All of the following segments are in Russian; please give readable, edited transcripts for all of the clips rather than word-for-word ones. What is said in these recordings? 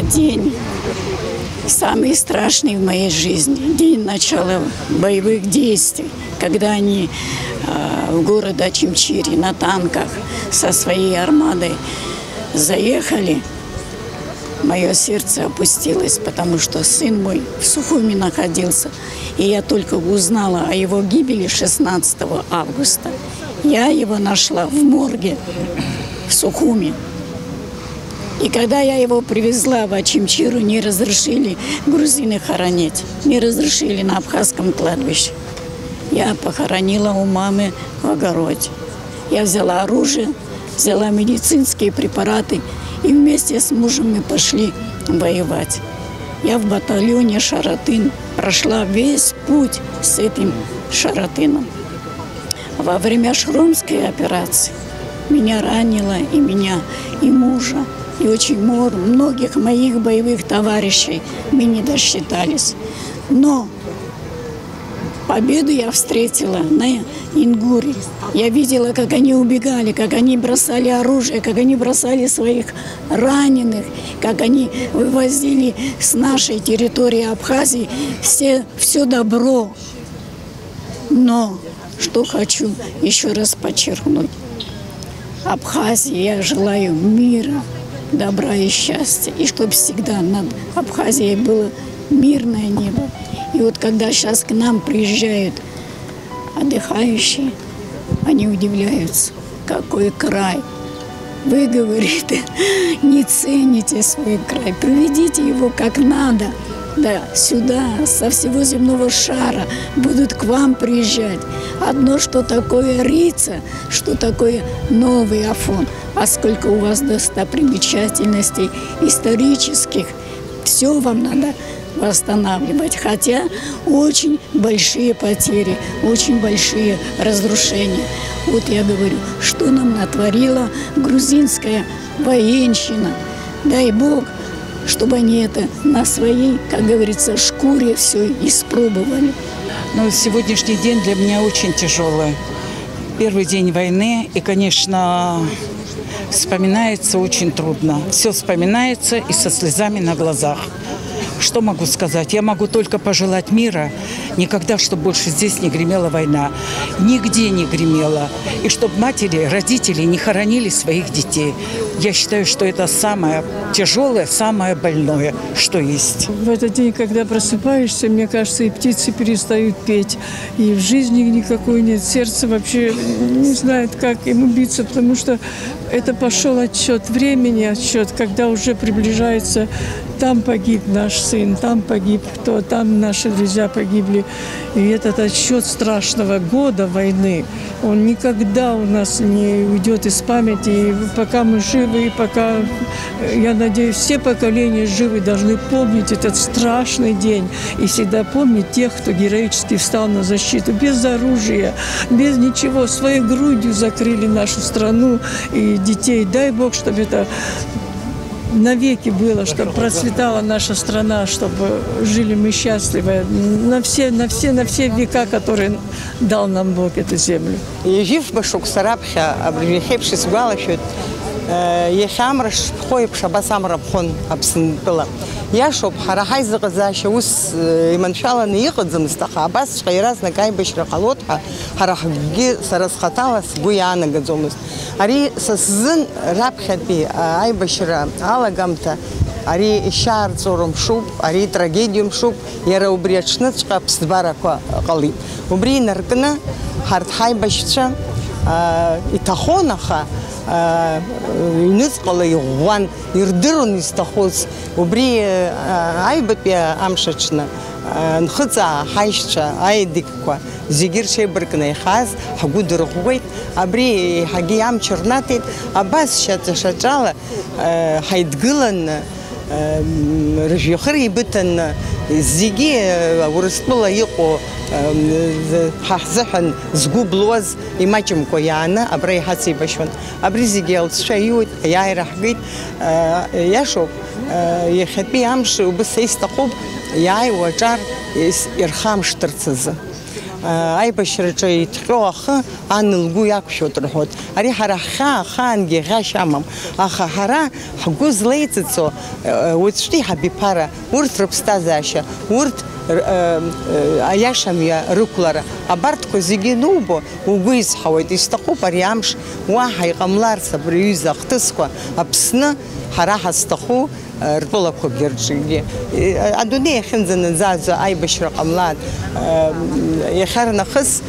день самый страшный в моей жизни. День начала боевых действий, когда они в город Очимчире на танках со своей армадой заехали. Мое сердце опустилось, потому что сын мой в Сухуми находился. И я только узнала о его гибели 16 августа. Я его нашла в морге в Сухуми. И когда я его привезла в Очимчиру, не разрешили грузины хоронить. Не разрешили на абхазском кладбище. Я похоронила у мамы в огороде. Я взяла оружие, взяла медицинские препараты. И вместе с мужем мы пошли воевать. Я в батальоне «Шаратын» прошла весь путь с этим «Шаратыном». Во время Шромской операции меня ранило и меня, и мужа, и очень многих моих боевых товарищей. Мы не досчитались. Но победу я встретила на Ингуре. Я видела, как они убегали, как они бросали оружие, как они бросали своих раненых, как они вывозили с нашей территории Абхазии все добро. Но что хочу еще раз подчеркнуть. Абхазии я желаю мира, добра и счастья. И чтобы всегда над Абхазией было мирное небо. И вот когда сейчас к нам приезжают отдыхающие, они удивляются, какой край. Вы, говорит, не цените свой край, приведите его как надо. Да, сюда, со всего земного шара будут к вам приезжать. Одно, что такое Рица, что такое Новый Афон. А сколько у вас достопримечательностей исторических, все вам надо восстанавливать. Хотя очень большие потери, очень большие разрушения. Вот я говорю, что нам натворила грузинская военщина. Дай Бог, чтобы они это на своей, как говорится, шкуре все испробовали. Но сегодняшний день для меня очень тяжелый. Первый день войны, и, конечно, вспоминается очень трудно. Все вспоминается и со слезами на глазах. Что могу сказать? Я могу только пожелать мира, никогда, чтобы больше здесь не гремела война. Нигде не гремела. И чтобы матери, родители не хоронили своих детей. Я считаю, что это самое тяжелое, самое больное, что есть. В этот день, когда просыпаешься, мне кажется, и птицы перестают петь, и в жизни никакой нет. Сердце вообще не знает, как ему биться, потому что это пошел отсчет времени, отсчет, когда уже приближается. Там погиб наш сын, там погиб кто, там наши друзья погибли. И этот отсчет страшного года войны, он никогда у нас не уйдет из памяти. И пока мы живы, и пока, я надеюсь, все поколения живы, должны помнить этот страшный день. И всегда помнить тех, кто героически встал на защиту, без оружия, без ничего, своей грудью закрыли нашу страну и детей. Дай Бог, чтобы это навеки было, чтобы процветала наша страна, чтобы жили мы счастливы на все века, которые дал нам Бог эту землю. Ежив башук сарабха, абрихепши сгалашут, ехамраш хой пшабасамра хон абсынпыла. Я шоп харахай заказаша ус иманшала не ехать за мстаха, абас шайраз на кайбешра халотха, харахги сарасхаталас гуяна гадзомус. Ари сазын рабхапи айбешра алагамта, ари ишар цорум шуб, ари трагедиум шуб, яра убриачнацка псдбарака кали. Убри наркна хартхай бешча итахонаха. Низкала Иван Ирдырон истахоз убри айбапи амшачна нхыца хайшча айдиква зигиршей бркна хаз хагудырхуйт абри хаги амчернатит абас шатшачала хайдгылан ржихри битан зиги урыстыла ико хазхан згублоз имачим кояна абрей хаси башон абри зигел шают яйрахгит яшоп ехапи амш убсейстахуб яй вачар ирхам штырцызы аибашьраҿы иҭҟьо ахы ан лгәы иақәшәоит рҳәоит. Ари ҳара хаангьы ӷьашьа амам. Аха ҳара ҳгәы злеиҵыҵо уаҵәтәи ҳабиԥара, урҭ рыԥсҭазаашьа, урҭ аиашамҩа рықәлара, абарҭқәа зегьы нубо угәы изҳауеит. Исҭахуп ари амш уаҳа иҟамларц абри аҩыза ахҭысқәа Аԥсны ҳара ҳазҭаху ртәылақәагьы рҿгьы. Адунеи иахьынӡанаӡаӡо аибашьра ҟамлан. Иахьарнахыс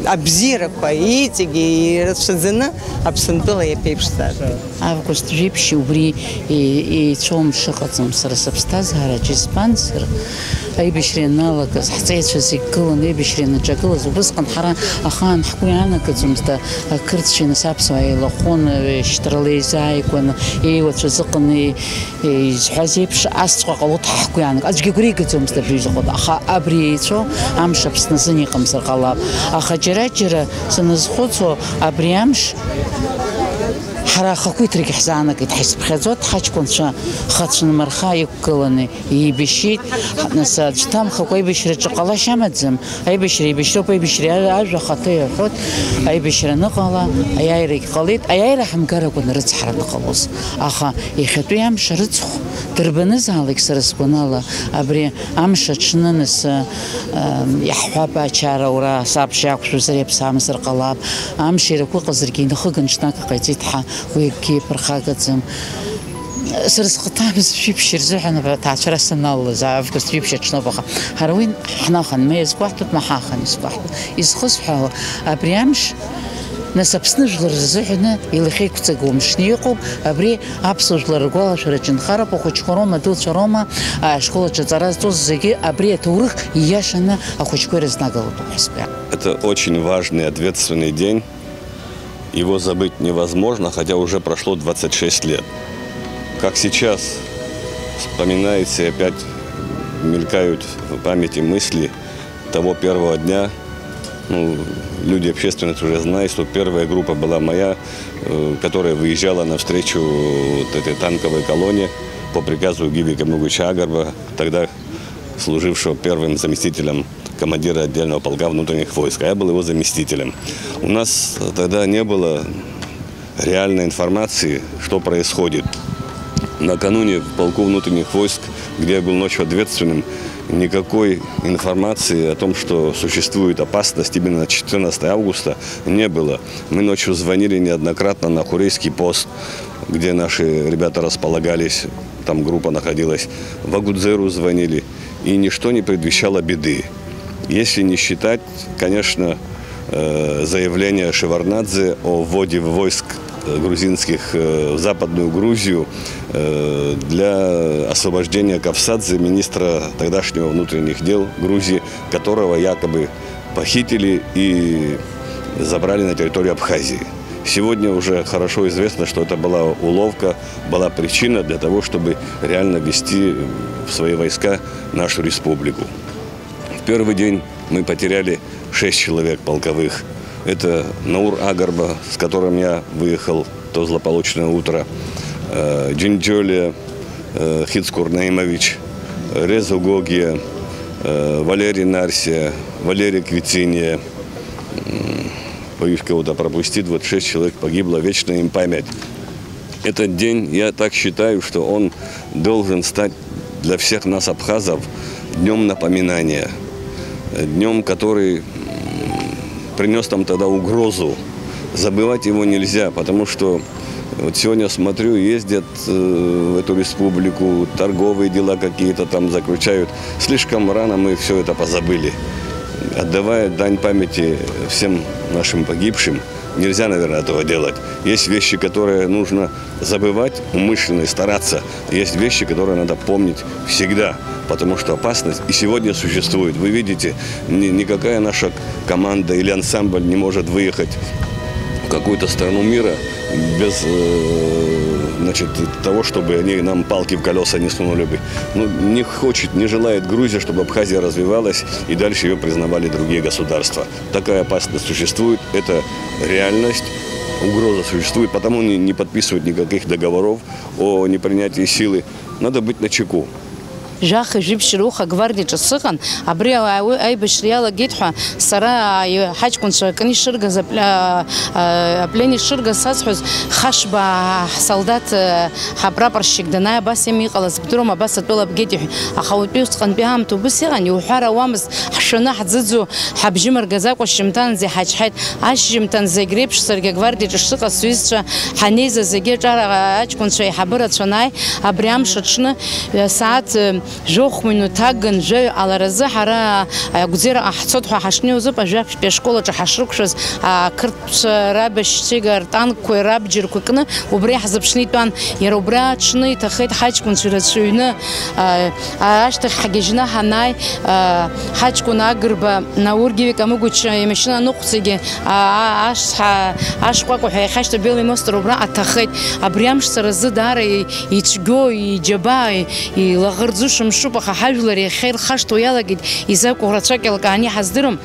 абзиарақәа иҵегьы ирацәаӡаны Аԥсынтәыла иаԥеиԥшӡаз. Август жәиԥшьи убри еицәоум шыҟаӡам сара сыԥсҭазаараҿ, избанзар аибашьра ианалагаз ҳҵеицәа зегьы гыланы аибашьра ианаҿагылаз убысҟан ҳара ахаан ҳгәы иаанагаӡомызт ақырҭцәа нас аԥсуаа еилахәон, шьҭрала еизааигәаны еиуацәа зыҟаны изҳәаз еиԥш асҵәҟьа ҟалоит ҳгәы иаанагаз. Аӡәгьы игәы игаӡомызт абри изыҟоит. Аха абри еицәоу амш Аԥсны азын иҟамзар ҟалап. Аха џьара-џьара саназхәыцуа абри амш ҳара ахақәиҭрагьы ҳзаанагеит, ҳизԥхьаӡоит ҳаҷкәынцәа хацәнмырха иқәгыланы еибашьит. Нас аӡә ҭамхакәа аибашьраҿы ҟалашьа амаӡам. Аибашьра еибашьроуп, аибашьра ажәа ахаҭа иаҳәоит. Аибашьра аныҟала аиааирагьы ҟалеит. Аиааира ҳамгар акәын рыцҳара аныҟалоз. Аха иахьатәи амш рыцхә дырбанызаалак сара сгәанала абри амш аҽны нас иаҳҳәап ачараура сабш иақәшәозар иаԥсамзар ҟалап. Амш ирақәа ыҟазаргьы инахыган ҽнак иҟаиҵеит ҳа уи акгьы иаԥырхагаӡам. Сара схаҭамыз жәиԥшьи рзыҳәан ҭаацәара саналаз август жәиԥшьи аҽноуп. Аха ҳара уи ҳнахан, ма иазгәаҳҭоит, ма ҳахан изгәаҳҭоит. Изхысҳәаауа абри амш нас Аԥсны жәлар рзыҳәаны илахьеиқәҵагоу мшны иҟоуп. Абри аԥсуа жәлар ргәалашәараҿы нхароуп, ахәыҷқәа роума, адуцәа роума, ашколаҿы аҵара зҵоз зегьы абри аҭоурых ииашаны ахәыҷқәа ирызнагалоит уҳәа. Это очень важный, ответственный день. Его забыть невозможно, хотя уже прошло 26 лет. Как сейчас вспоминается и опять мелькают в памяти мысли того первого дня. Люди, общественность уже знают, что первая группа была моя, которая выезжала навстречу этой танковой колонне по приказу Гивика Мугуча Агарба, тогда служившего первым заместителем командира отдельного полка внутренних войск. А я был его заместителем. У нас тогда не было реальной информации, что происходит. Накануне в полку внутренних войск, где я был ночью ответственным, никакой информации о том, что существует опасность именно на 14 августа, не было. Мы ночью звонили неоднократно на Хурейский пост, где наши ребята располагались, там группа находилась. В Агудзеру звонили, и ничто не предвещало беды. Если не считать, конечно, заявление Шеварднадзе о вводе войск грузинских в Западную Грузию для освобождения Кавсадзе, министра тогдашнего внутренних дел Грузии, которого якобы похитили и забрали на территорию Абхазии. Сегодня уже хорошо известно, что это была уловка, была причина для того, чтобы реально ввести в свои войска нашу республику. В первый день мы потеряли 6 человек полковых. Это Наур Агарба, с которым я выехал в то злополучное утро, Джинджолия Хицкур Наимович, Резу Гогия, Валерий Нарсия, Валерий Квициния. Боюсь кого-то пропустить, вот 6 человек погибло, вечная им память. Этот день, я так считаю, что он должен стать для всех нас, абхазов, днем напоминания. Днем, который принес нам тогда угрозу. Забывать его нельзя, потому что вот сегодня смотрю, ездят в эту республику, торговые дела какие-то там заключают. Слишком рано мы все это позабыли. Отдавая дань памяти всем нашим погибшим, нельзя, наверное, этого делать. Есть вещи, которые нужно забывать, умышленно и стараться. Есть вещи, которые надо помнить всегда, потому что опасность и сегодня существует. Вы видите, никакая наша команда или ансамбль не может выехать в какую-то страну мира без того, чтобы они нам палки в колеса не сунули бы. Не хочет, не желает Грузия, чтобы Абхазия развивалась и дальше ее признавали другие государства. Такая опасность существует, это реальность, угроза существует, потому не подписывают никаких договоров о непринятии силы. Надо быть начеку. Жах жибшируха гвардии часыган, абри айбашриала гитха, сара хачкунша кани ширга плени ширга сасхуз хашба солдат хапрапорщик даная бас емиқалас бдурума бас атбила бгети ахаутбиус қанбиам тубусиган юхара вамс хшана хадзу хабжимар газако шимтан зи хачхайт ашимтан загребш сарга гвардии часыга суисча ханеза заге жара ачкунша хабыра чанай абриам шачны саат жох минутаган же аларазы хара гузера ахцот хашни узып ажап школа чахашрукшыз кырт рабштигар танк кой рабжир кукны убри хазбшнитан яробра чны тахет хачкун чирачуйны ашта хагежна ханай хачкун агрба наургиви камугуч емешна нуқсиге ашқва кой хашта белый мост робра атахет абриамш саразы дара ичго и джабай и лагырзу шумшупа хажлари хер хашто ялагид изак урачакел кани хаздырым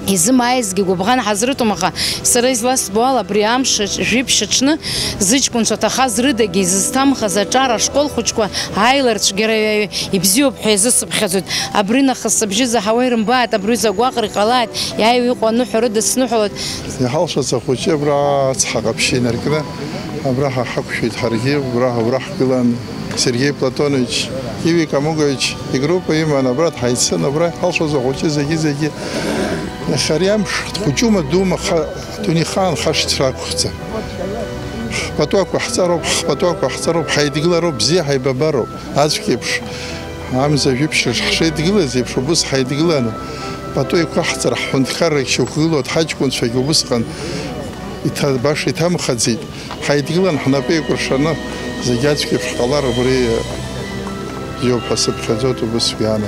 изымайзги губган хазрытумаха сарайзлас буала приамш жипшачны зычкун шатаха зрыдаги зыстамха зачара школ хучква айларч герай ибзиоп хезысып хазут абрина хасабжи за хавайрым баат абриза гвaqri қалат яй уйқону хурыда снухот яхалшаса хуче бра цхагапшинеркна абраха хакшит харги браха килан Сергей Платонович, Иви Камугович и группа именно брат Хайца, набрать халшоза хочет заги. Харям хучума дума тунихан хаштракуца. Потоку хацароб хайдиглароб зе хайбабароб. Азкипш. Амза випш хайдигла зепш бус хайдиглана. Потоку хацар хундхарек шухилот хачкун шагубускан. Ита баши там хадзит. Хайдиглан хнапе куршана. Загадки в школах были ее посыпать, это бы связано.